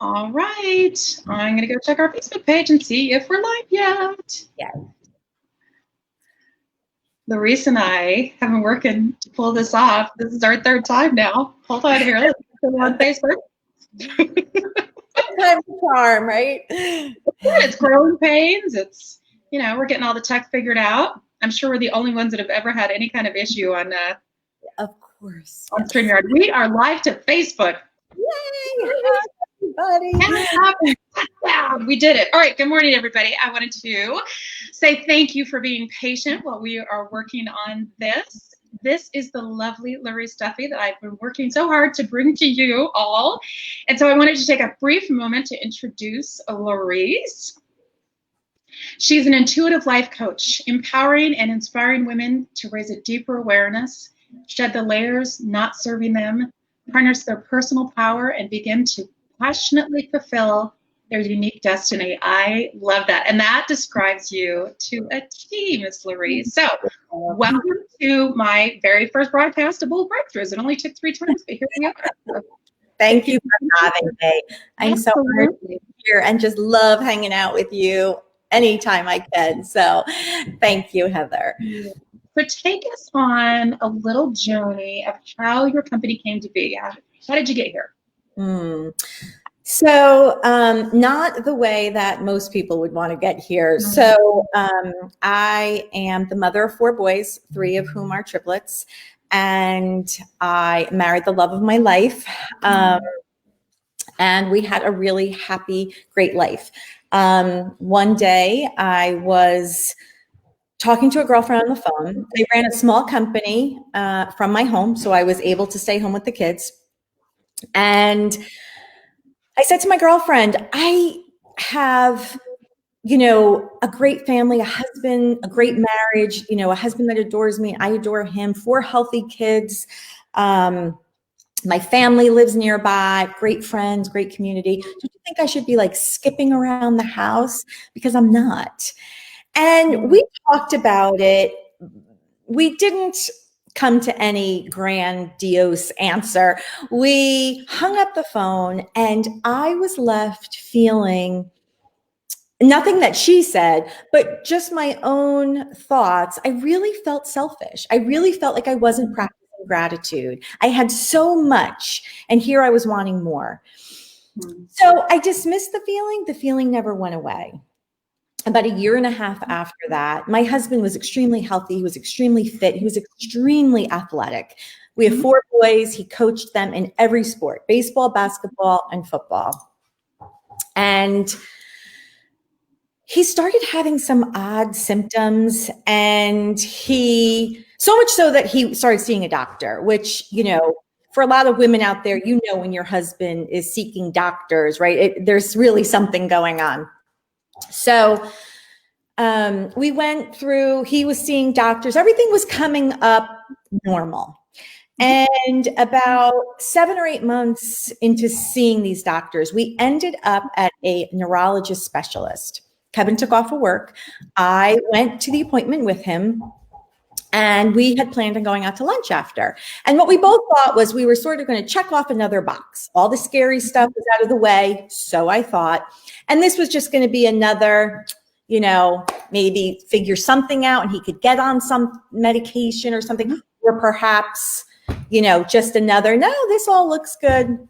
All right. I'm going to go check our Facebook page and see if we're live yet. Yeah. Laurice and I have been working to pull this off. This is our third time now. Hold on here. Let's go on Facebook. Time to charm, right? It's growing pains. It's, we're getting all the tech figured out. I'm sure we're the only ones that have ever had any kind of issue on of course. On StreamYard. We are live to Facebook. Yay! Everybody. We did it. All right. Good morning, everybody. I wanted to say thank you for being patient while we are working on this. This is the lovely Laurice Duffy that I've been working so hard to bring to you all. And so I wanted to take a brief moment to introduce Laurice. She's an intuitive life coach, empowering and inspiring women to raise a deeper awareness, shed the layers not serving them, harness their personal power, and begin to passionately fulfill their unique destiny. I love that. And that describes you to a T, Miss Laurice. So welcome to my very first broadcast of Bold Breakthroughs. It only took 3 times, but here we are. Thank you for having me. I'm so honored to be here and just love hanging out with you anytime I can. So thank you, Heather. So take us on a little journey of how your company came to be. How did you get here? So not the way that most people would want to get here. So I am the mother of 4 boys, 3 of whom are triplets. And I married the love of my life. And we had a really happy, great life. One day I was talking to a girlfriend on the phone. I ran a small company from my home, so I was able to stay home with the kids. And I said to my girlfriend, I have, a great family, a husband, a great marriage, a husband that adores me. I adore him, 4 healthy kids. My family lives nearby, great friends, great community. Don't you think I should be like skipping around the house? Because I'm not. And we talked about it. We didn't come to any grandiose answer. We hung up the phone and I was left feeling nothing that she said, but just my own thoughts. I really felt selfish. I really felt like I wasn't practicing gratitude. I had so much and here I was wanting more. So I dismissed the feeling. The feeling never went away. About 1.5 years after that, my husband was extremely healthy. He was extremely fit. He was extremely athletic. We have 4 boys. He coached them in every sport, baseball, basketball, and football. And he started having some odd symptoms, and so much so that he started seeing a doctor, which, for a lot of women out there, when your husband is seeking doctors, right? There's really something going on. So we went through, he was seeing doctors, everything was coming up normal. And about 7 or 8 months into seeing these doctors, we ended up at a neurologist specialist. Kevin took off of work. I went to the appointment with him. And we had planned on going out to lunch after. And what we both thought was we were sort of going to check off another box. All the scary stuff was out of the way. So I thought. And this was just going to be another, maybe figure something out and he could get on some medication or something. Or perhaps, just another, no, this all looks good.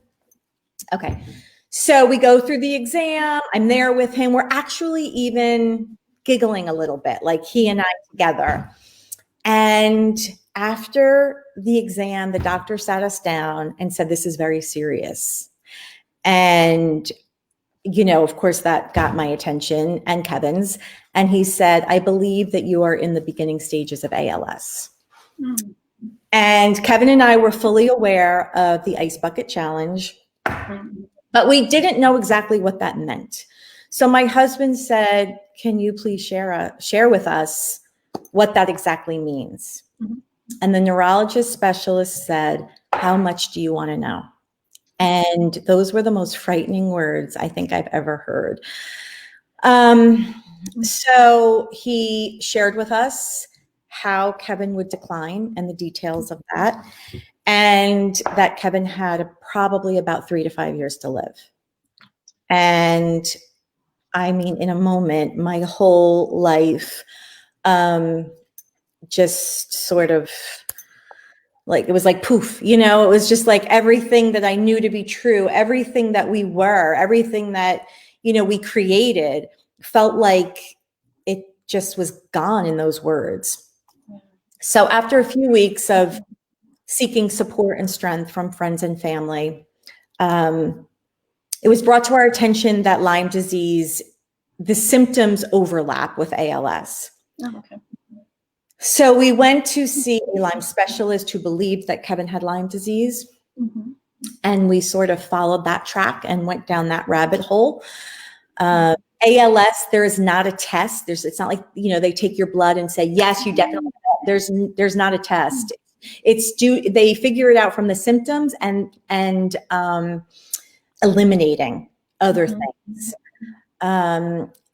Okay. So we go through the exam. I'm there with him. We're actually even giggling a little bit, like he and I together. And after the exam, the doctor sat us down and said, this is very serious. And, of course, that got my attention and Kevin's. And he said, I believe that you are in the beginning stages of ALS. And Kevin and I were fully aware of the Ice Bucket Challenge, but we didn't know exactly what that meant. So my husband said, can you please share with us what that exactly means? And the neurologist specialist said, how much do you want to know? And those were the most frightening words I think I've ever heard. So he shared with us how Kevin would decline and the details of that. and that Kevin had probably about 3 to 5 years to live. And I mean, in a moment, my whole life just sort of like, it was like poof, you know, it was just like everything that I knew to be true, everything that we were, everything that, you know, we created felt like it just was gone in those words. So after a few weeks of seeking support and strength from friends and family, it was brought to our attention that Lyme disease, the symptoms overlap with ALS. Oh, okay. So we went to see a Lyme specialist who believed that Kevin had Lyme disease. Mm-hmm. And we sort of followed that track and went down that rabbit hole. ALS, there is not a test. It's not like, you know, they take your blood and say, yes, you definitely, there's not a test. They figure it out from the symptoms and eliminating other things.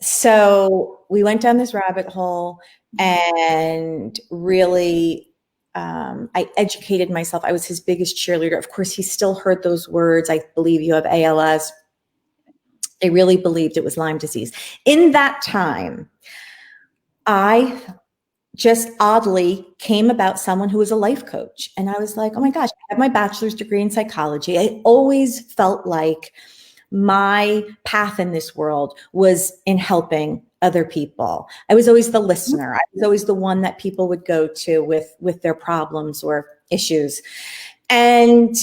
So we went down this rabbit hole and really, I educated myself. I was his biggest cheerleader. Of course, he still heard those words. I believe you have ALS. I really believed it was Lyme disease. In that time, I just oddly came about someone who was a life coach. And I was like, oh my gosh, I have my bachelor's degree in psychology. I always felt like my path in this world was in helping other people. I was always the listener. I was always the one that people would go to with their problems or issues. And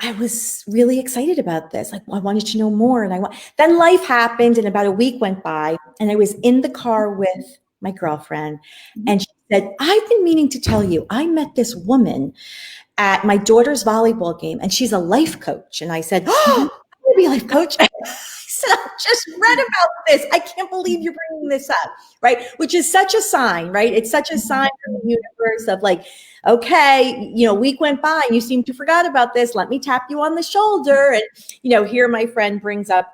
I was really excited about this. Like, well, I wanted to know more. And then life happened and about a week went by and I was in the car with my girlfriend and she said, I've been meaning to tell you, I met this woman at my daughter's volleyball game and she's a life coach. And I said, oh, I'm going to be a life coach. I said, I just read about this. I can't believe you're bringing this up, right? Which is such a sign, right? It's such a sign from the universe of like, okay, you know, a week went by and you seem to forgot about this. Let me tap you on the shoulder. And, you know, here my friend brings up.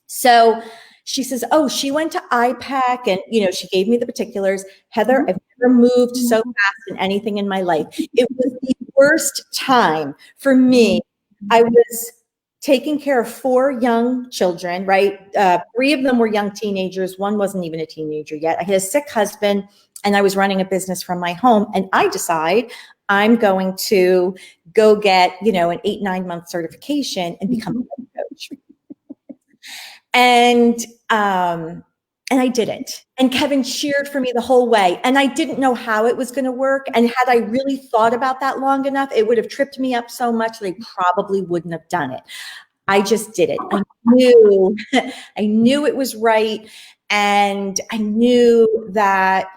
So she says, oh, she went to IPAC and, you know, she gave me the particulars. Heather, I've never moved so fast in anything in my life. It was the worst time for me. I was taking care of 4 young children, right? 3 of them were young teenagers. 1 wasn't even a teenager yet. I had a sick husband and I was running a business from my home. And I decide I'm going to go get, you know, an 8-9 month certification and become a life coach. And I did it. And Kevin cheered for me the whole way. And I didn't know how it was going to work. And had I really thought about that long enough, it would have tripped me up so much that I probably wouldn't have done it. I just did it. I knew it was right. And I knew that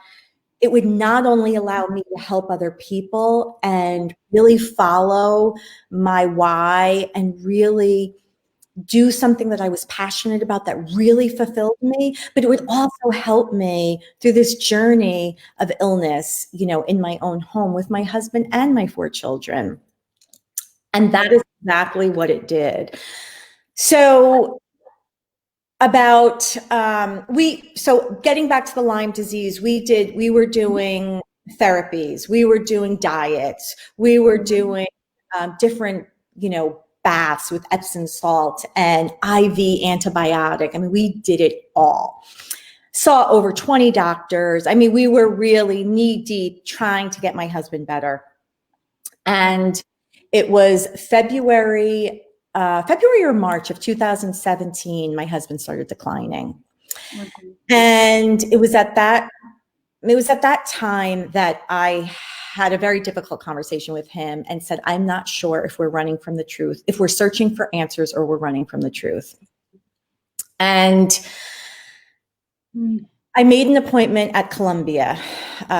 it would not only allow me to help other people and really follow my why and really do something that I was passionate about that really fulfilled me, but it would also help me through this journey of illness, you know, in my own home with my husband and my 4 children. And that is exactly what it did. So getting back to the Lyme disease, we were doing therapies, we were doing diets, we were doing different, you know, baths with Epsom salt and IV antibiotic. I mean, we did it all. Saw over 20 doctors. I mean, we were really knee deep trying to get my husband better. And it was February or March of 2017, my husband started declining. And it was at that time that I had a very difficult conversation with him and said, I'm not sure if we're running from the truth, if we're searching for answers or we're running from the truth. And I made an appointment at Columbia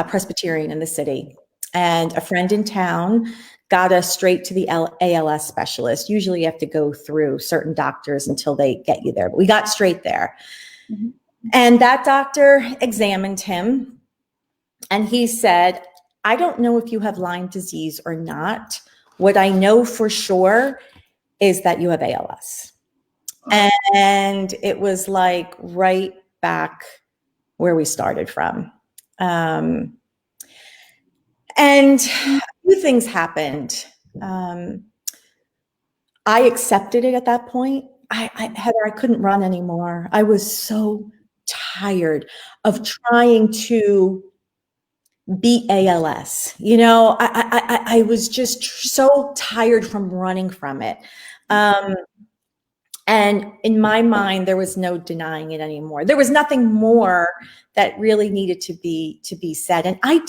Presbyterian in the city, and a friend in town got us straight to the ALS specialist. Usually you have to go through certain doctors until they get you there, but we got straight there. Mm-hmm. And that doctor examined him and he said, I don't know if you have Lyme disease or not. What I know for sure is that you have ALS. And it was like right back where we started from. And And a few things happened. I accepted it at that point. Heather, I couldn't run anymore. I was so tired of trying to beat ALS. You know, I was just so tired from running from it. And in my mind, there was no denying it anymore. There was nothing more that really needed to be said. And I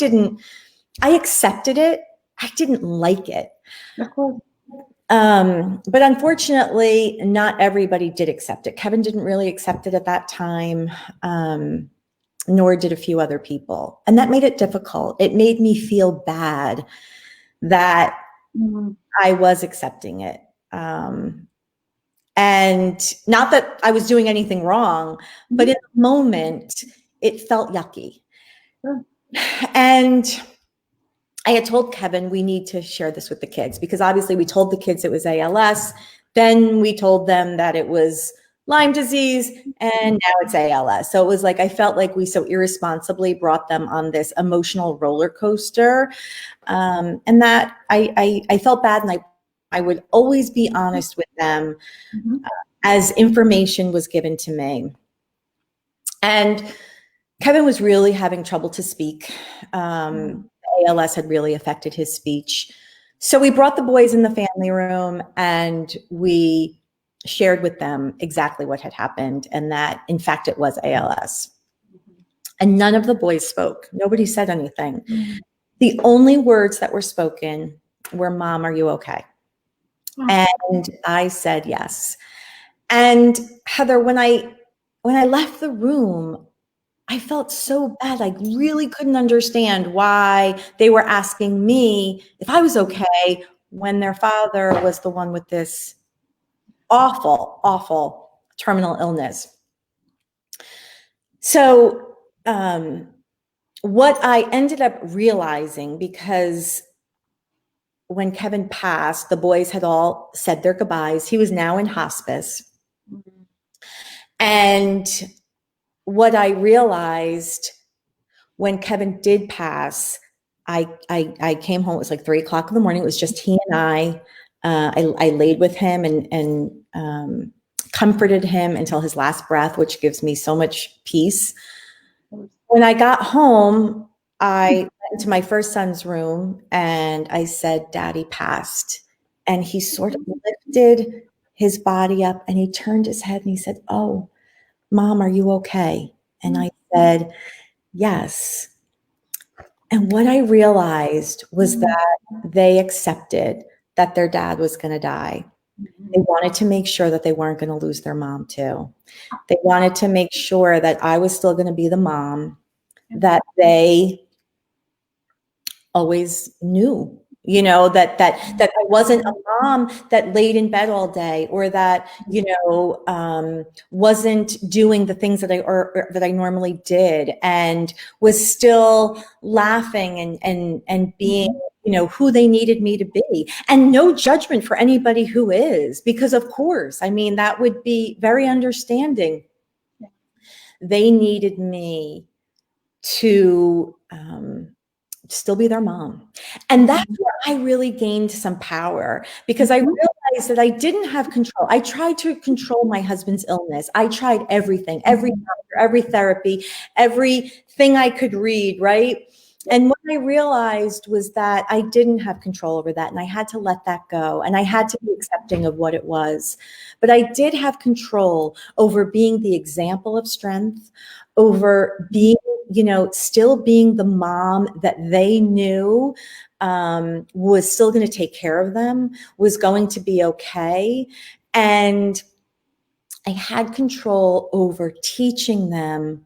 accepted it. I didn't like it. Of course. But unfortunately, not everybody did accept it. Kevin didn't really accept it at that time, nor did a few other people. And that made it difficult. It made me feel bad that I was accepting it. And not that I was doing anything wrong, but in the moment, it felt yucky. And I had told Kevin, we need to share this with the kids, because obviously we told the kids it was ALS. Then we told them that it was Lyme disease, and now it's ALS. So it was like, I felt like we so irresponsibly brought them on this emotional roller coaster. And that I felt bad, and I would always be honest with them as information was given to me. And Kevin was really having trouble to speak. ALS had really affected his speech. So we brought the boys in the family room and we shared with them exactly what had happened, and that, in fact, it was ALS. And none of the boys spoke. Nobody said anything. The only words that were spoken were, "Mom, are you okay?" And I said yes. And Heather, when I left the room, I felt so bad. I really couldn't understand why they were asking me if I was okay when their father was the one with this awful, awful terminal illness. So what I ended up realizing, because when Kevin passed, the boys had all said their goodbyes. He was now in hospice. And what I realized when Kevin did pass, I came home. It was like 3:00 in the morning. It was just he and I. I laid with him and comforted him until his last breath, which gives me so much peace. When I got home, I went into my first son's room and I said, "Daddy passed." And he sort of lifted his body up and he turned his head and he said, "Oh, Mom, are you okay?" And I said, "Yes." And what I realized was that they accepted that their dad was going to die. They wanted to make sure that they weren't going to lose their mom too. They wanted to make sure that I was still going to be the mom that they always knew, you know, that I wasn't a mom that laid in bed all day, or that, you know, wasn't doing the things that I normally did, and was still laughing and being, you know, who they needed me to be. And no judgment for anybody who is, because of course, I mean, that would be very understanding. They needed me to still be their mom. And that's where I really gained some power, because I realized that I didn't have control. I tried to control my husband's illness. I tried everything, every doctor, every therapy, everything I could read, right? And what I realized was that I didn't have control over that, and I had to let that go, and I had to be accepting of what it was. But I did have control over being the example of strength, over being, you know, still being the mom that they knew was still going to take care of them, was going to be okay. And I had control over teaching them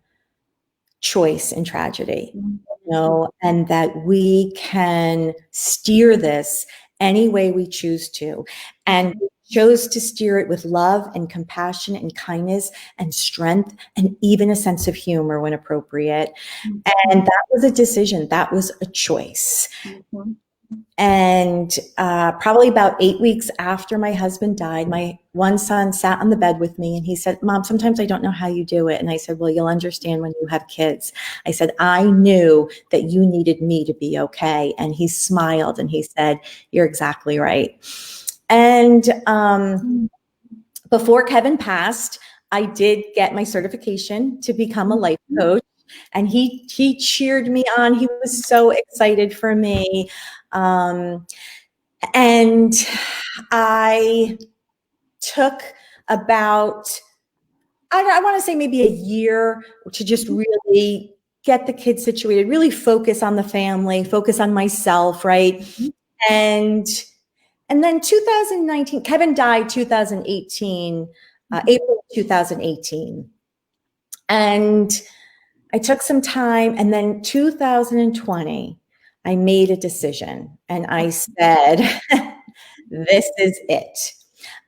choice in tragedy, you know, and that we can steer this any way we choose to. And we chose to steer it with love and compassion and kindness and strength, and even a sense of humor when appropriate. And that was a decision. That was a choice. And probably about 8 weeks after my husband died, my one son sat on the bed with me and he said, "Mom, sometimes I don't know how you do it." And I said, "Well, you'll understand when you have kids." I said, "I knew that you needed me to be okay." And he smiled and he said, "You're exactly right." And before Kevin passed, I did get my certification to become a life coach. And he cheered me on. He was so excited for me. And I took about, I want to say maybe a year to just really get the kids situated, really focus on the family, focus on myself, right? And then 2019, Kevin died 2018, April 2018. And I took some time, and then 2020, I made a decision and I said, this is it.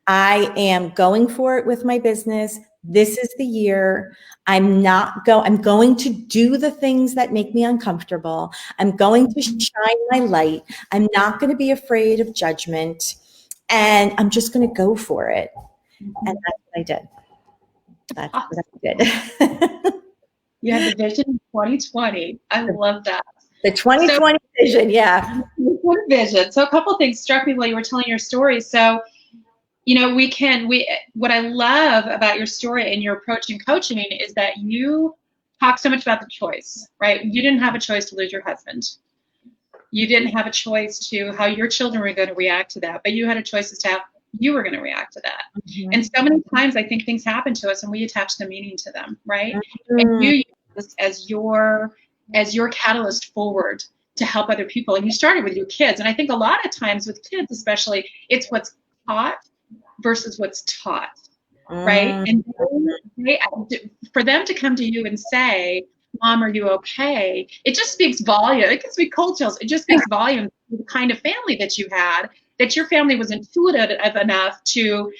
I am going for it with my business. This is the year. I'm going to do the things that make me uncomfortable. I'm going to shine my light. I'm not going to be afraid of judgment. And I'm just going to go for it. And that's what I did. That's what I did. You had the vision 2020. I love that. The 2020 vision, yeah. Vision. So a couple of things struck me while you were telling your story. So, what I love about your story and your approach in coaching is that you talk so much about the choice, right? You didn't have a choice to lose your husband. You didn't have a choice to how your children were going to react to that, but you had a choice as to how you were going to react to that. Mm-hmm. And so many times I think things happen to us and we attach the meaning to them, right? Mm-hmm. And you use this as your catalyst forward to help other people. And you started with your kids. And I think a lot of times with kids, especially, it's what's taught versus what's taught, right? And for them to come to you and say, "Mom, are you okay?" It just speaks volume. It gives me cold chills. It just speaks volume to the kind of family that you had, that your family was intuitive enough to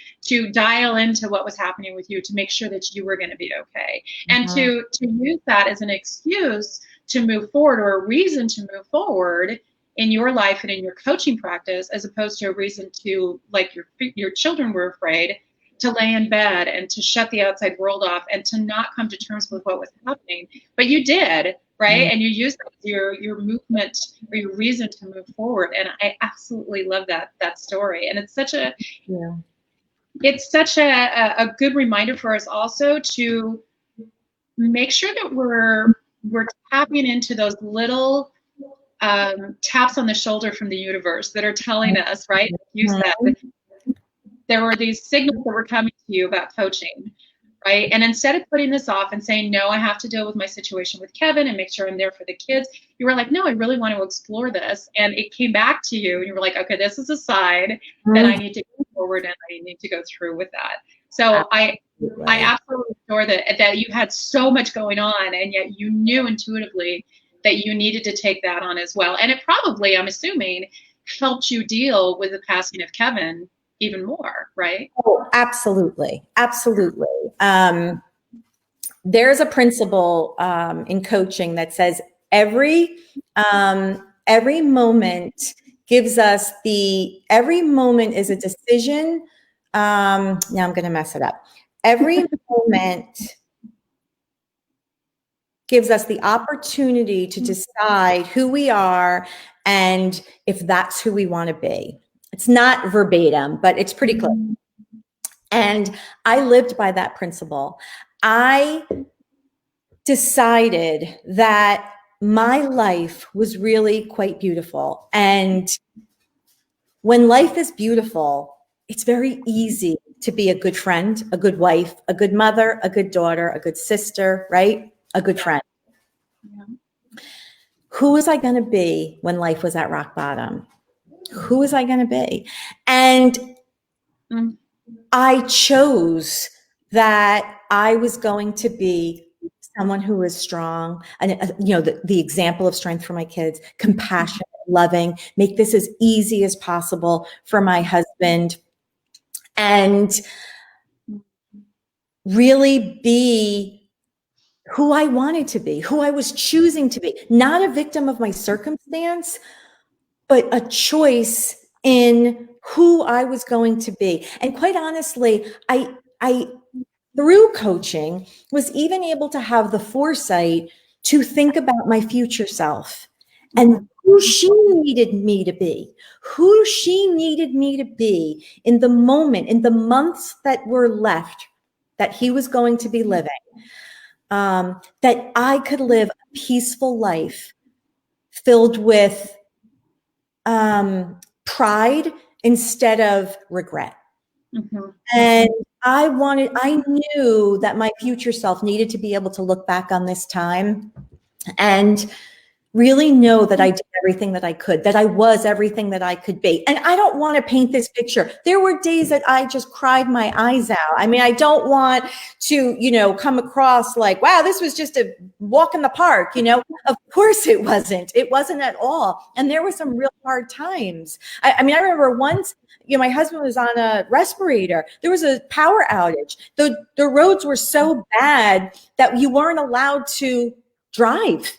dial into what was happening with you, to make sure that you were going to be okay. And to use that as an excuse to move forward, or a reason to move forward in your life and in your coaching practice, as opposed to a reason to, like your children were afraid, to lay in bed and to shut the outside world off and to not come to terms with what was happening. But you did, right? Mm-hmm. And you used your movement or your reason to move forward. And I absolutely love that story. And it's such a good reminder for us also to make sure that we're tapping into those little taps on the shoulder from the universe that are telling us, right? You said there were these signals that were coming to you about coaching, right? And instead of putting this off and saying, "No, I have to deal with my situation with Kevin and make sure I'm there for the kids," you were like, "No, I really want to explore this." And it came back to you and you were like, "Okay, this is a side that I need to go forward and I need to go through with that." So I absolutely adore that you had so much going on, and yet you knew intuitively that you needed to take that on as well. And it probably, I'm assuming, helped you deal with the passing of Kevin even more, right? Oh, absolutely. Absolutely. There's a principle in coaching that says every moment gives us every moment is a decision. Now I'm going to mess it up. Every moment gives us the opportunity to decide who we are and if that's who we want to be. It's not verbatim, but it's pretty close. And I lived by that principle. I decided that my life was really quite beautiful. And when life is beautiful, it's very easy to be a good friend, a good wife, a good mother, a good daughter, a good sister, right? A good friend. Yeah. Who was I going to be when life was at rock bottom? Who was I going to be? And I chose that I was going to be someone who was strong, and the example of strength for my kids, compassionate, loving, make this as easy as possible for my husband, and really be who I wanted to be, who I was choosing to be, not a victim of my circumstance, but a choice in who I was going to be. And quite honestly, I through coaching was even able to have the foresight to think about my future self and who she needed me to be, who she needed me to be in the moment, in the months that were left that he was going to be living, that I could live a peaceful life filled with pride instead of regret. And I knew that my future self needed to be able to look back on this time and really know that I did everything that I could, that I was everything that I could be. And I don't want to paint this picture. There were days that I just cried my eyes out. I mean, I don't want to, come across like, wow, this was just a walk in the park, Of course it wasn't. It wasn't at all. And there were some real hard times. I remember once, my husband was on a respirator. There was a power outage. The roads were so bad that you weren't allowed to drive.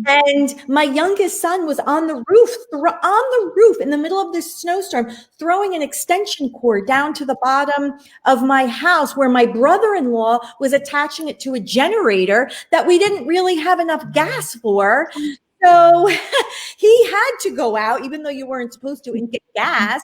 And my youngest son was on the roof in the middle of this snowstorm, throwing an extension cord down to the bottom of my house where my brother-in-law was attaching it to a generator that we didn't really have enough gas for. So he had to go out, even though you weren't supposed to, and get gas.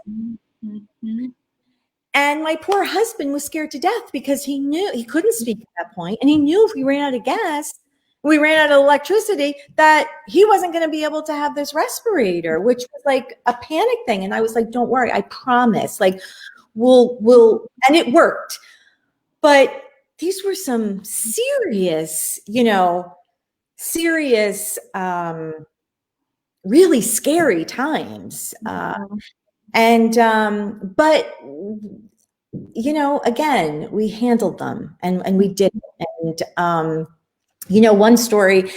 And my poor husband was scared to death because he knew he couldn't speak at that point. And he knew if we ran out of gas, we ran out of electricity, that he wasn't going to be able to have this respirator, which was like a panic thing. And I was like, don't worry, I promise. Like, we'll, and it worked. But these were some serious, really scary times. But again, we handled them and we did. And, one story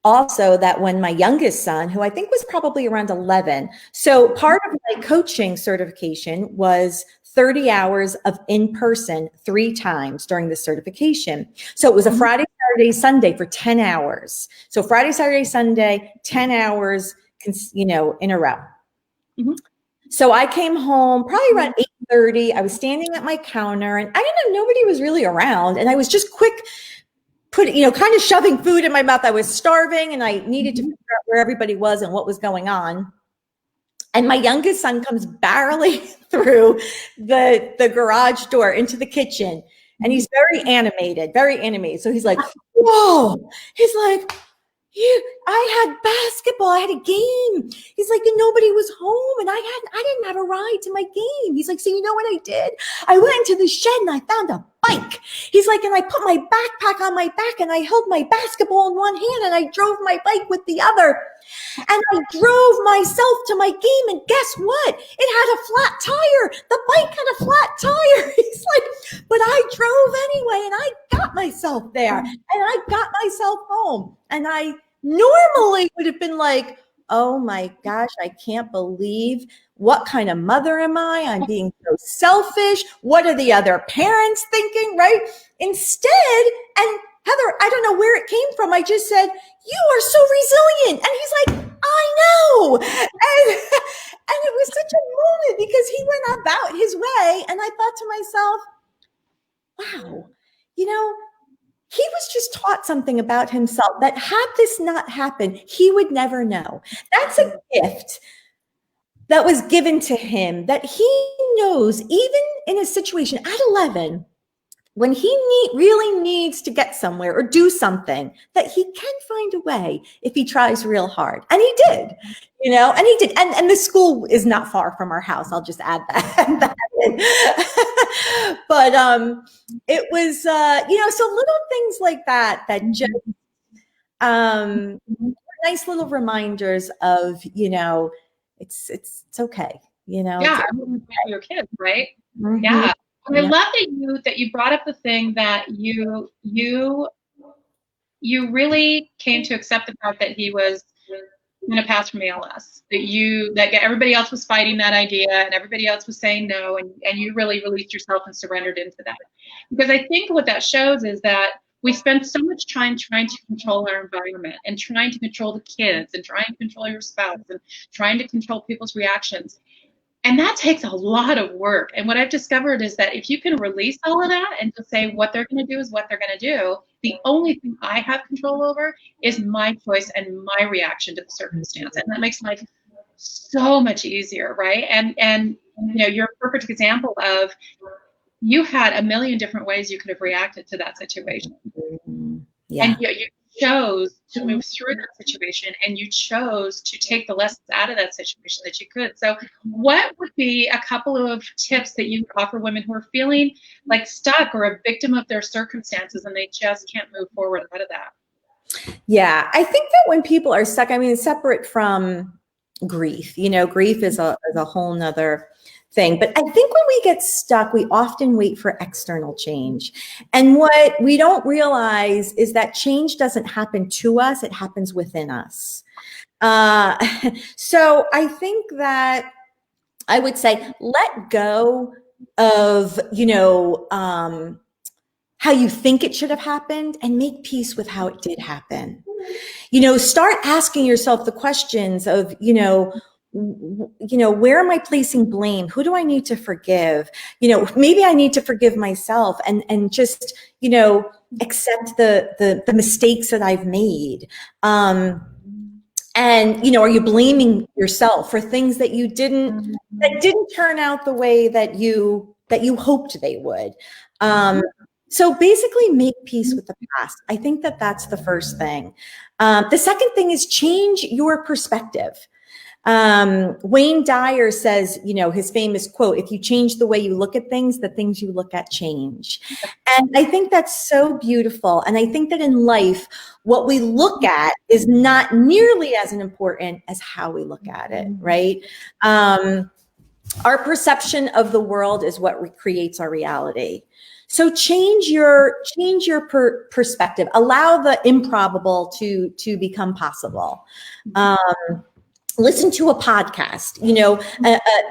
also, that when my youngest son, who I think was probably around 11, so part of my coaching certification was 30 hours of in-person 3 times during the certification. So it was a Friday, Saturday, Sunday for 10 hours. So Friday, Saturday, Sunday, 10 hours, in a row. So I came home probably around 8:30. I was standing at my counter and I didn't know, nobody was really around. And I was just quick, kind of shoving food in my mouth. I was starving and I needed to figure out where everybody was and what was going on. And my youngest son comes barreling through the garage door into the kitchen. And he's very animated. So he's like, whoa, he's like, I had basketball. I had a game. He's like, and nobody was home, and I didn't have a ride to my game. He's like, so you know what I did? I went into the shed and I found a bike. He's like, and I put my backpack on my back and I held my basketball in one hand and I drove my bike with the other. And I drove myself to my game, and guess what? It had a flat tire. The bike had a flat tire. He's like, but I drove anyway, and I got myself there, and I got myself home. And I normally would have been like, oh my gosh, I can't believe, what kind of mother am I? I'm being so selfish. What are the other parents thinking, right? Instead, and Heather, I don't know where it came from. I just said, you are so resilient. And he's like, I know. And it was such a moment because he went about his way. And I thought to myself, wow, he was just taught something about himself that had this not happened, he would never know. That's a gift that was given to him, that he knows, even in a situation at 11, when he really needs to get somewhere or do something, that he can find a way if he tries real hard. And he did, and he did. And the school is not far from our house. I'll just add that in. But it was, so little things like that just nice little reminders of, it's okay, Yeah, your kids, right? Yeah. And I love that you brought up the thing that you really came to accept the fact that he was going to pass from ALS. That everybody else was fighting that idea and everybody else was saying no, and you really released yourself and surrendered into that. Because I think what that shows is that we spend so much time trying to control our environment and trying to control the kids and trying to control your spouse and trying to control people's reactions. And that takes a lot of work. And what I've discovered is that if you can release all of that and just say what they're going to do is what they're going to do, the only thing I have control over is my choice and my reaction to the circumstance. And that makes life so much easier, right? And you're a perfect example of, you had a million different ways you could have reacted to that situation. Yeah. And you chose to move through that situation, and you chose to take the lessons out of that situation that you could. So what would be a couple of tips that you would offer women who are feeling like stuck or a victim of their circumstances and they just can't move forward out of that? Yeah, I think that when people are stuck, I mean, separate from grief, grief is a whole nother thing. But I think when we get stuck, we often wait for external change. And what we don't realize is that change doesn't happen to us, it happens within us. So I think that I would say, let go of, how you think it should have happened and make peace with how it did happen. Start asking yourself the questions of, where am I placing blame? Who do I need to forgive? Maybe I need to forgive myself and just, accept the mistakes that I've made. And, are you blaming yourself for things that that didn't turn out the way that you hoped they would? So basically make peace with the past. I think that that's the first thing. The second thing is change your perspective. Wayne Dyer says, his famous quote, if you change the way you look at things, the things you look at change. And I think that's so beautiful. And I think that in life, what we look at is not nearly as important as how we look at it, right? Our perception of the world is what creates our reality. So change your perspective. Allow the improbable to become possible. Listen to a podcast,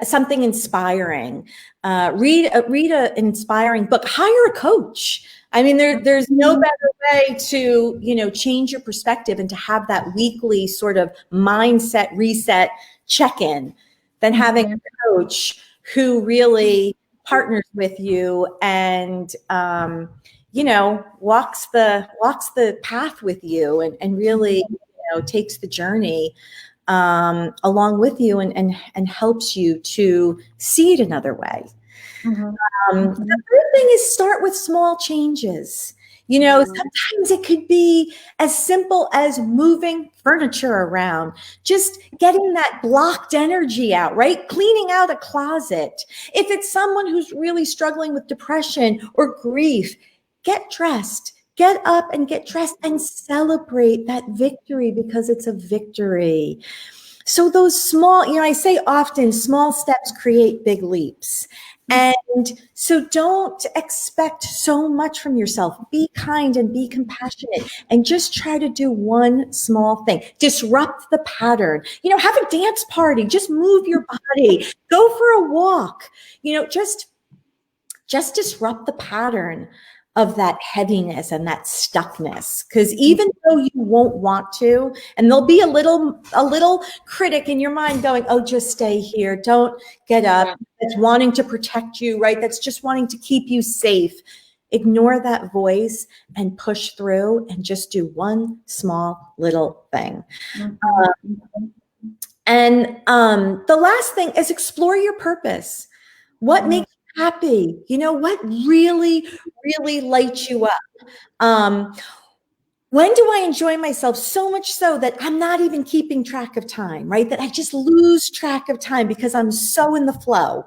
something inspiring. Read an inspiring book. Hire a coach. I mean, there's no better way to, change your perspective and to have that weekly sort of mindset reset check-in than having a coach who really partners with you and, walks the path with you and really, takes the journey along with you and helps you to see it another way. The third thing is start with small changes. Sometimes it could be as simple as moving furniture around, just getting that blocked energy out, right? Cleaning out a closet. If it's someone who's really struggling with depression or grief, get dressed. Get up and get dressed and celebrate that victory because it's a victory. So those small, I say often, small steps create big leaps. And so don't expect so much from yourself. Be kind and be compassionate and just try to do one small thing. Disrupt the pattern. Have a dance party. Just move your body. Go for a walk. Just disrupt the pattern of that heaviness and that stuckness. Because even though you won't want to, and there'll be a little critic in your mind going, oh, just stay here. Don't get up. That's wanting to protect you, right? That's just wanting to keep you safe. Ignore that voice and push through and just do one small little thing. The last thing is explore your purpose. What makes you happy? What really, really lights you up? When do I enjoy myself so much so that I'm not even keeping track of time, right? That I just lose track of time because I'm so in the flow.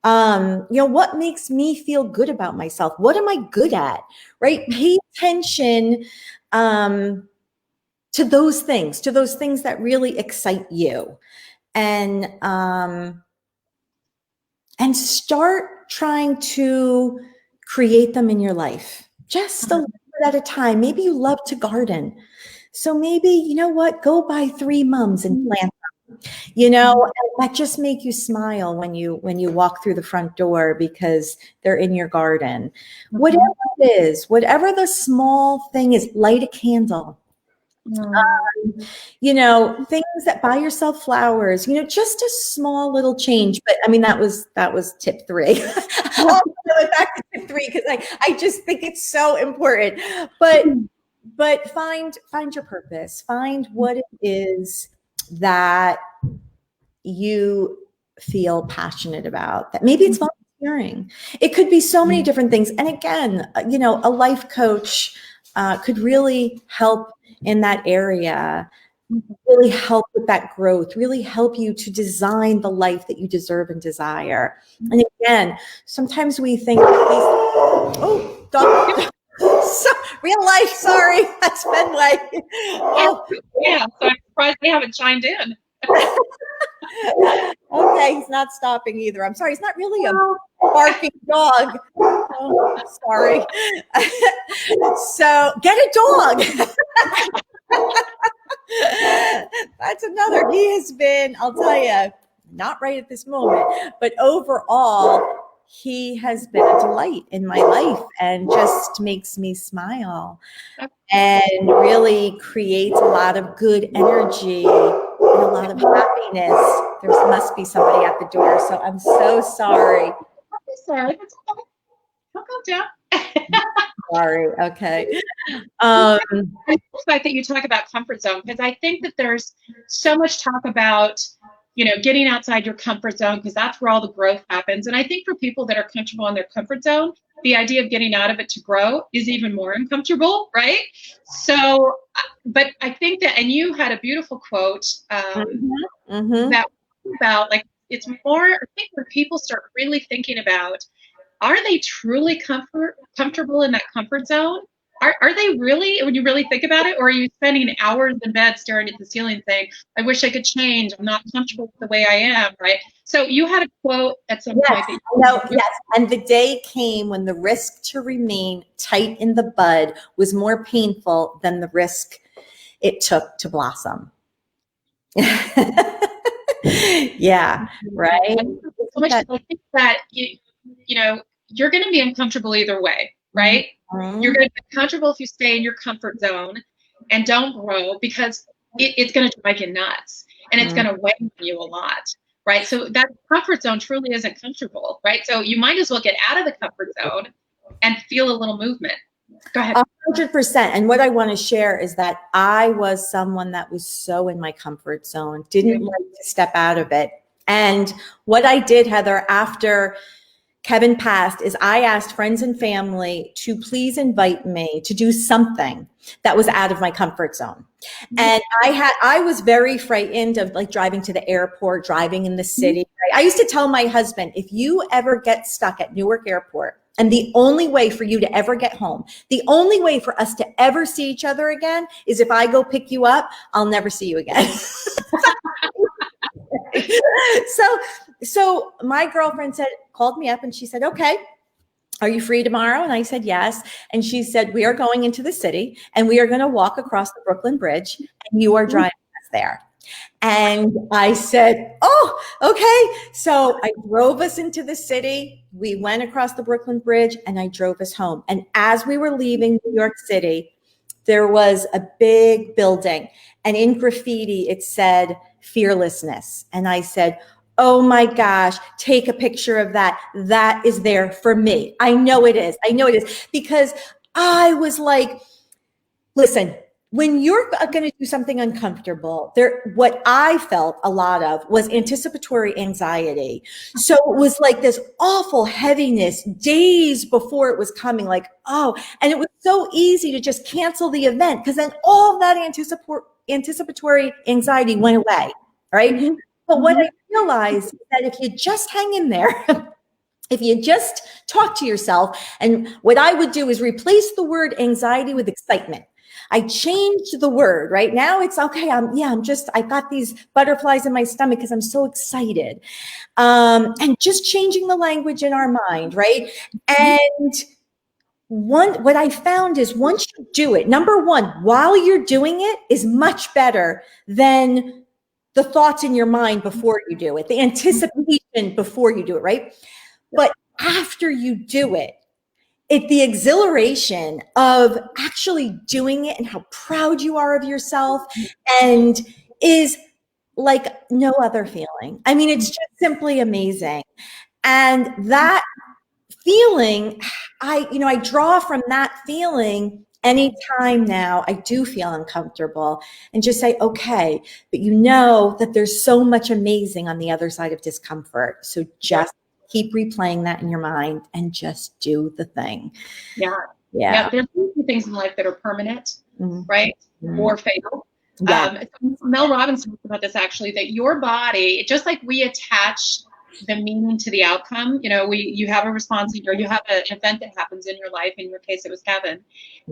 What makes me feel good about myself? What am I good at, right? Pay attention to those things that really excite you. And start trying to create them in your life, just a little bit at a time. Maybe you love to garden. So maybe, go buy 3 mums and plant them, and that just make you smile when you walk through the front door because they're in your garden. Whatever whatever the small thing is, light a candle. You know, things that, buy yourself flowers, you know, just a small little change. But I mean, that was tip 3. I'll go back to tip 3 because I just think it's so important. But find your purpose. Find what it is that you feel passionate about. That maybe it's volunteering. It could be so many different things. And again, you know, a life coach could really help in that area, really help with that growth, really help you to design the life that you deserve and desire. And again, sometimes we think dog. So, real life, sorry, that's Fenway. Yeah, so I'm surprised they haven't chimed in. Okay, he's not stopping either. I'm sorry, he's not really a barking dog. Oh, sorry. So get a dog. That's another. He has been, I'll tell you, not right at this moment, but overall, he has been a delight in my life and just makes me smile and really creates a lot of good energy and a lot of happiness. There must be somebody at the door, so I'm so sorry. I'm sorry. That's okay. Don't go down. Sorry. Okay. I like the fact that you talk about comfort zone, because I think that there's so much talk about, you know, getting outside your comfort zone, because that's where all the growth happens. And I think for people that are comfortable in their comfort zone, the idea of getting out of it to grow is even more uncomfortable, right? So, but I think that, and you had a beautiful quote that about, like, it's more, I think when people start really thinking about, are they truly comfortable in that comfort zone? Are they really, when you really think about it, or are you spending hours in bed staring at the ceiling saying, I wish I could change, I'm not comfortable with the way I am, right? So you had a quote at some point. Yes, and the day came when the risk to remain tight in the bud was more painful than the risk it took to blossom. Yeah, right? So much, I think that, you know, you're going to be uncomfortable either way, right? You're going to be comfortable if you stay in your comfort zone and don't grow, because it's going to drive you nuts and it's going to weigh on you a lot, right? So that comfort zone truly isn't comfortable, right? So you might as well get out of the comfort zone and feel a little movement. Go ahead. 100%. And what I want to share is that I was someone that was so in my comfort zone, didn't like to step out of it. And what I did, Heather, after Kevin passed, is I asked friends and family to please invite me to do something that was out of my comfort zone. And I was very frightened of, like, driving to the airport, driving in the city. I used to tell my husband, if you ever get stuck at Newark Airport, and the only way for you to ever get home, the only way for us to ever see each other again is if I go pick you up, I'll never see you again. So my girlfriend called me up and she said, okay, are you free tomorrow? And I said, yes. And she said, we are going into the city and we are going to walk across the Brooklyn Bridge and you are driving us there. And I said, oh, okay. So I drove us into the city. We went across the Brooklyn Bridge and I drove us home. And as we were leaving New York City, there was a big building and in graffiti, it said fearlessness. And I said, oh my gosh, take a picture of that. That is there for me. I know it is. I know it is, because I was like, listen, when you're going to do something uncomfortable, what I felt a lot of was anticipatory anxiety. So it was like this awful heaviness days before it was coming, like, oh, and it was so easy to just cancel the event, because then all of that anticipatory anxiety went away, right? But what I realized is that if you just hang in there, if you just talk to yourself, and what I would do is replace the word anxiety with excitement. I changed the word. Right now it's okay. I got these butterflies in my stomach because I'm so excited. And just changing the language in our mind, right? And what I found is once you do it, number one, while you're doing it is much better than the thoughts in your mind before you do it, the anticipation before you do it, right? But after you do it, the exhilaration of actually doing it and how proud you are of yourself and is like no other feeling. I mean, it's just simply amazing. And that feeling, I draw from that feeling anytime now I do feel uncomfortable, and just say, okay, but you know that there's so much amazing on the other side of discomfort. So just keep replaying that in your mind and just do the thing. Yeah. There's things in life that are permanent, right? Or fatal. Mel Robbins talks about this actually, that your body, just like we attach the meaning to the outcome, you have a response, or you have an event that happens in your life. In your case, it was Kevin,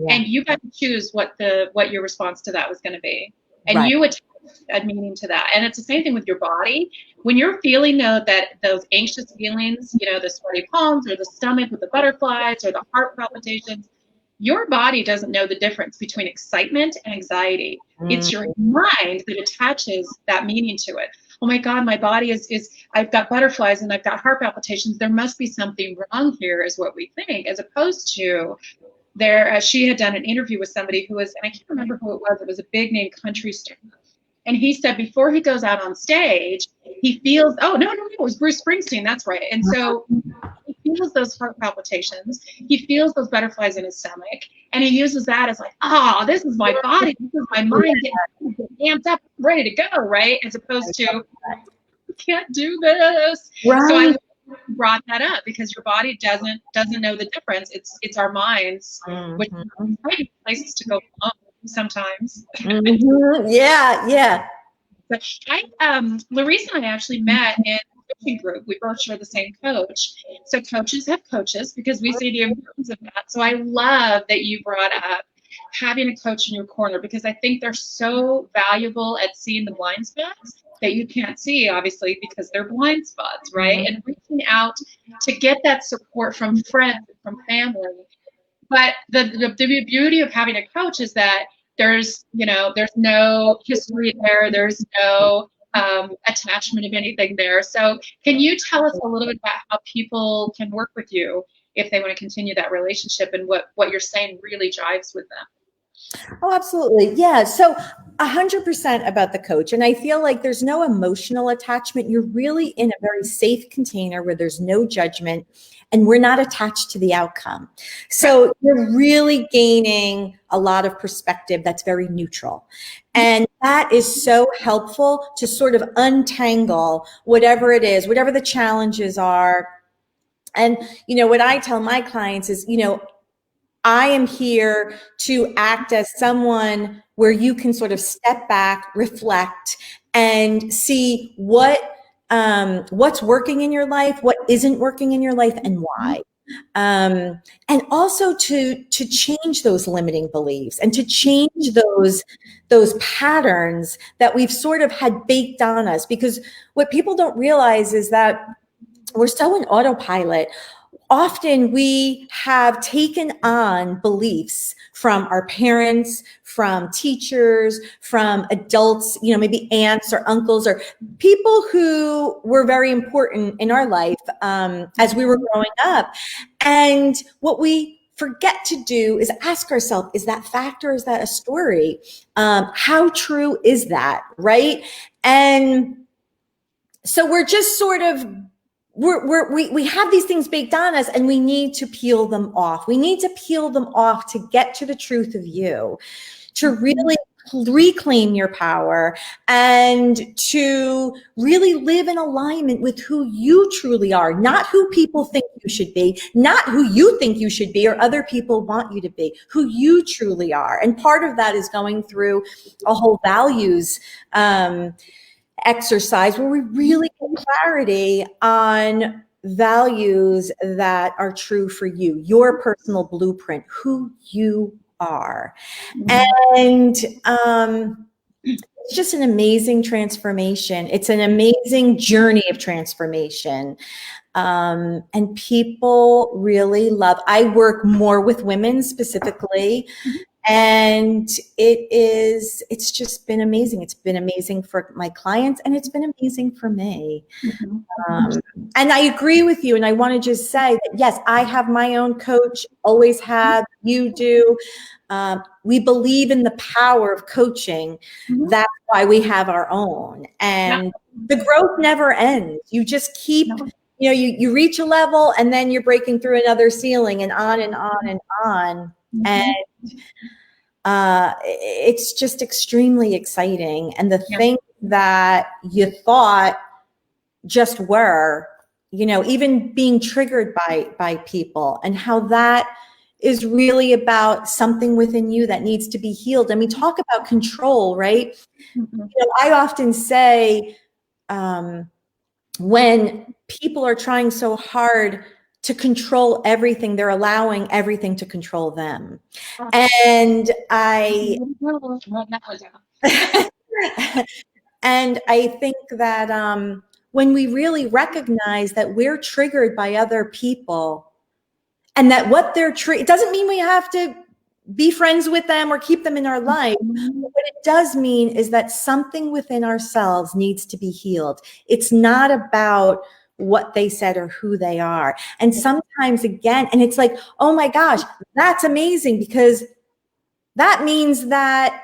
and you got to choose what your response to that was going to be, and you attach a meaning to that. And it's the same thing with your body. When you're feeling those anxious feelings, the sweaty palms, or the stomach with the butterflies, or the heart palpitations, your body doesn't know the difference between excitement and anxiety. It's your mind that attaches that meaning to it. Oh my God, my body is I've got butterflies and I've got heart palpitations. There must be something wrong here, is what we think, as opposed to she had done an interview with somebody who was, and I can't remember who it was a big name country star. And he said before he goes out on stage, he feels, it was Bruce Springsteen, that's right. And so he feels those heart palpitations, he feels those butterflies in his stomach, and he uses that as like, this is my body, this is my mind getting amped up, ready to go, right? As opposed to, I can't do this. Right. So I brought that up because your body doesn't know the difference. It's our minds, which are places to go alone sometimes. Yeah. But Laurice and I actually met in a coaching group. We both share the same coach. So coaches have coaches because we see the importance of that. So I love that you brought up having a coach in your corner, because I think they're so valuable at seeing the blind spots that you can't see, obviously, because they're blind spots, right? And reaching out to get that support from friends, from family. But the beauty of having a coach is that there's no history there. There's no attachment of anything there. So can you tell us a little bit about how people can work with you if they want to continue that relationship, and what you're saying really jives with them? Oh, absolutely. Yeah. So 100% about the coach. And I feel like there's no emotional attachment. You're really in a very safe container where there's no judgment and we're not attached to the outcome. So you're really gaining a lot of perspective that's very neutral. And that is so helpful to sort of untangle whatever it is, whatever the challenges are. And, what I tell my clients is, I am here to act as someone where you can sort of step back, reflect, and see what's working in your life, what isn't working in your life, and why. And also to change those limiting beliefs and to change those patterns that we've sort of had baked on us. Because what people don't realize is that we're so in autopilot. Often we have taken on beliefs from our parents, from teachers, from adults, maybe aunts or uncles or people who were very important in our life as we were growing up. And what we forget to do is ask ourselves, is that fact or is that a story? How true is that, right? And so we're just sort of we have these things baked on us, and we need to peel them off. We need to peel them off to get to the truth of you, to really reclaim your power, and to really live in alignment with who you truly are, not who people think you should be, not who you think you should be or other people want you to be, who you truly are. And part of that is going through a whole values exercise where we really get clarity on values that are true for you, your personal blueprint, who you are. And it's just an amazing transformation. It's an amazing journey of transformation. And people really love, I work more with women specifically. And it's just been amazing. It's been amazing for my clients, and it's been amazing for me. And I agree with you. And I want to just say that, yes, I have my own coach, always have, you do. We believe in the power of coaching. That's why we have our own. And the growth never ends. You just keep, you reach a level, and then you're breaking through another ceiling, and on and on and on. And it's just extremely exciting. And the things that you thought just were, even being triggered by people, and how that is really about something within you that needs to be healed. And we talk about control, right? I often say, when people are trying so hard to control everything, they're allowing everything to control them. And I think that when we really recognize that we're triggered by other people, and that what they're it doesn't mean we have to be friends with them or keep them in our life. What it does mean is that something within ourselves needs to be healed. It's not about what they said or who they are. And sometimes, again, and it's like, oh my gosh, that's amazing, because that means that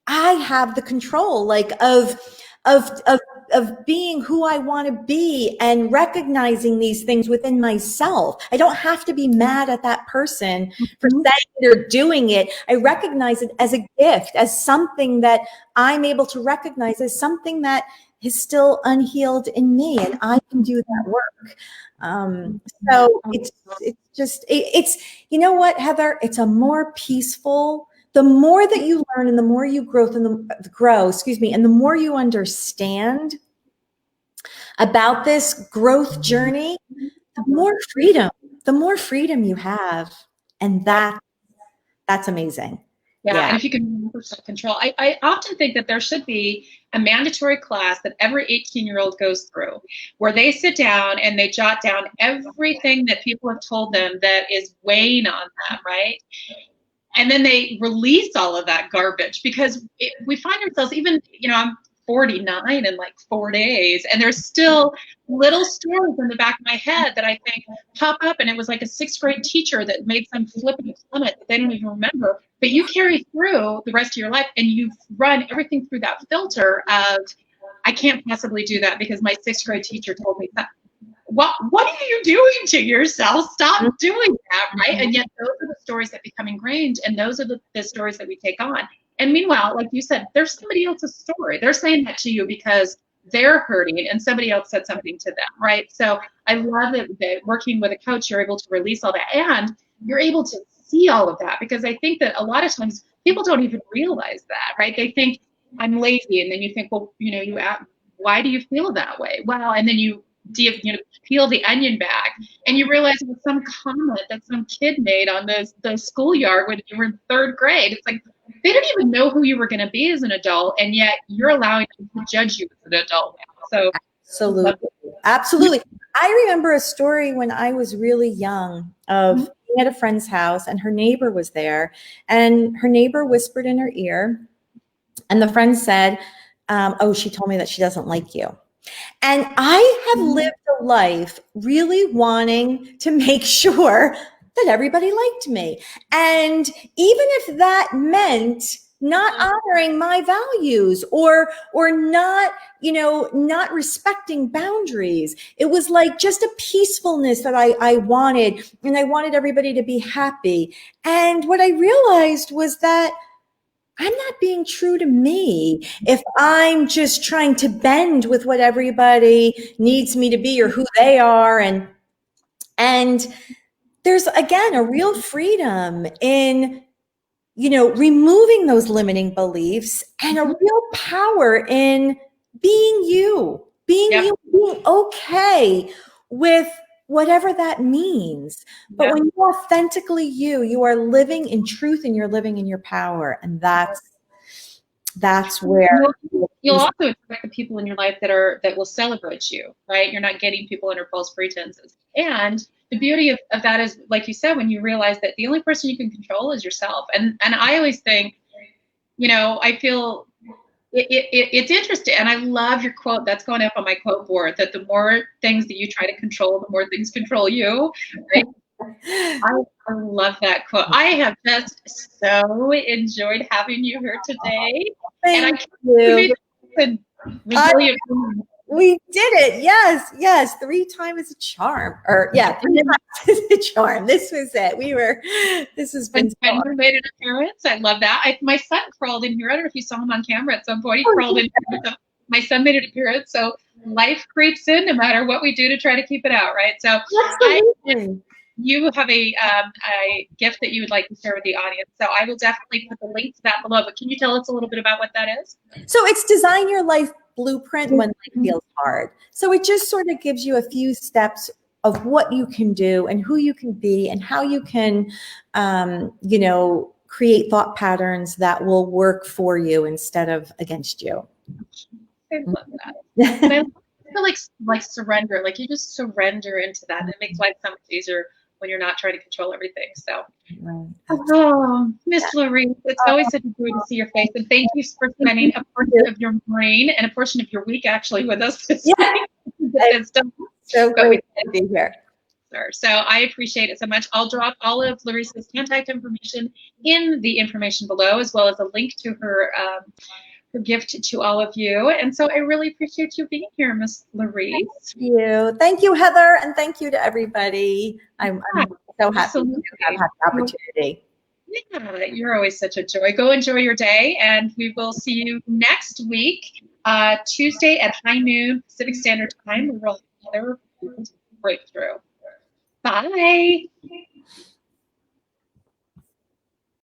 I have the control, like of being who I want to be, and recognizing these things within myself. I don't have to be mad at that person for saying it or doing it. I recognize it as a gift, as something that I'm able to recognize as something that is still unhealed in me, and I can do that work. So it's you know what, Heather, it's a more peaceful, the more that you learn, and the more you grow, and the more you understand about this growth journey, the more freedom you have. And that's amazing. Yeah. And if you can remember self-control, I often think that there should be a mandatory class that every 18-year-old goes through, where they sit down and they jot down everything that people have told them that is weighing on them, right? And then they release all of that garbage, because we find ourselves, even, I'm 49 in like 4 days, and there's still little stories in the back of my head that I think pop up. And it was like a 6th grade teacher that made some flippant comment that they don't even remember, but you carry through the rest of your life, and you've run everything through that filter of, I can't possibly do that because my 6th grade teacher told me that. What are you doing to yourself? Stop doing that, right? And yet those are the stories that become ingrained, and those are the stories that we take on. And meanwhile, like you said, there's somebody else's story. They're saying that to you because they're hurting, and somebody else said something to them, right? So I love that working with a coach, you're able to release all that, and you're able to see all of that, because I think that a lot of times people don't even realize that, right? They think, I'm lazy, and then you think, well, you ask, why do you feel that way? Well, and then you peel the onion back, and you realize it was some comment that some kid made on the schoolyard when you were in 3rd grade. It's like, they didn't even know who you were going to be as an adult, and yet you're allowing them to judge you as an adult now. So Absolutely. I remember a story when I was really young of being at a friend's house, and her neighbor was there, and her neighbor whispered in her ear, and the friend said, oh, she told me that she doesn't like you. And I have lived a life really wanting to make sure that everybody liked me. And even if that meant not honoring my values or not, not respecting boundaries, it was like just a peacefulness that I wanted, and I wanted everybody to be happy. And what I realized was that I'm not being true to me if I'm just trying to bend with what everybody needs me to be or who they are. And there's, again, a real freedom in, removing those limiting beliefs, and a real power in being you, being okay with whatever that means. But when you're authentically you are living in truth, and you're living in your power. And that's where you'll also expect the people in your life that will celebrate you, right? You're not getting people under false pretenses. And the beauty of that is, like you said, when you realize that the only person you can control is yourself. And I always think, you know, I feel it's interesting. And I love your quote that's going up on my quote board, that the more things that you try to control, the more things control you. Right? I love that quote. I have just so enjoyed having you here today. Thank you. Resilient. We did it. Yes, yes. 3 times is a charm. Or yeah, 3 times is a charm. This was it. This has been and you made an appearance. I love that. My son crawled in here. I don't know if you saw him on camera at some point. He crawled in here. So my son made an appearance. So life creeps in no matter what we do to try to keep it out, right? So you have a gift that you would like to share with the audience. So I will definitely put the link to that below. But can you tell us a little bit about what that is? So it's Design Your Life Blueprint When Life Feels Hard. So it just sort of gives you a few steps of what you can do and who you can be and how you can, you know, create thought patterns that will work for you instead of against you. I love that. And I feel like surrender, like you just surrender into that. And it makes life so much easier when you're not trying to control everything. So, oh, Miss Laurice, it's always such a joy to see your face. And thank you for spending a portion of your morning and a portion of your week actually with us this week. So great to be here. So I appreciate it so much. I'll drop all of Laurice's contact information in the information below, as well as a link to her gift to all of you. And so I really appreciate you being here, Miss Laurice. Thank you, Heather, and thank you to everybody. I'm so happy to have had the opportunity. Yeah, you're always such a joy. Go enjoy your day, and we will see you next week, Tuesday at high noon Pacific Standard Time. We'll have another breakthrough. Bye.